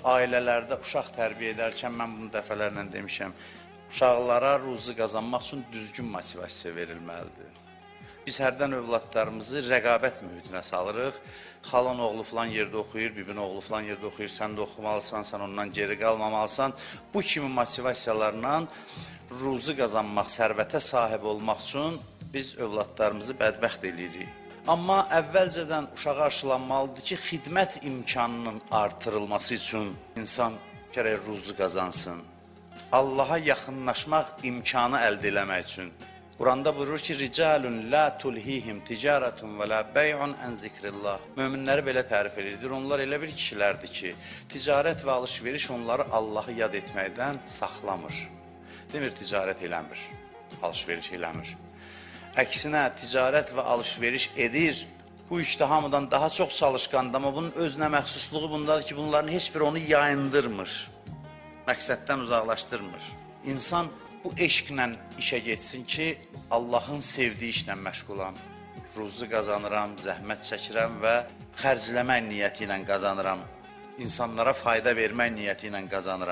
Ailələrdə uşaq tərbiyə edərkən mən bunu dəfələrlə demişəm. Uşaqlara ruzi qazanmaq üçün düzgün motivasiya verilməlidir. Biz hərdən övladlarımızı rəqabət mühitinə salırıq. Xalan oğlu filan yerdə oxuyur, bibin oğlu filan yerdə oxuyur, sən də oxumalısan, sən ondan geri qalmamalısan. Bu kimi motivasiyalarla ruzi qazanmaq, sərvətə sahib olmaq üçün biz övladlarımızı bədbəxt edirik. Amma əvvəlcədən uşağa aşılanmalıdır ki, xidmət imkanının artırılması üçün insan gərək ruzi qazansın. Allaha yaxınlaşmaq imkanı əldə eləmək üçün. Quranda buyurur ki, ricalun la tulhihim ticaretun və la bey'un an zikrillah. Möminləri belə tərif edir. Onlar elə bir kişilərdir ki, ticarət və alış-veriş onları Allahı yad etməkdən saxlamır. Demir, ticarət eləmir, alış-veriş eləmir. Əksinə, ticarət və alış-veriş edir. Bu işdə hamıdan daha çox çalışqandır, amma bunun özünə məxsusluğu bundadır ki, bunların heç biri onu yayındırmır, məqsəddən uzaqlaşdırmır. İnsan bu eşqlə işə getsin ki, Allahın sevdiyi işlə məşğulam. Ruzi qazanıram, zəhmət çəkirəm və xərcləmək niyyəti ilə qazanıram. İnsanlara fayda vermək niyyəti ilə qazanıram.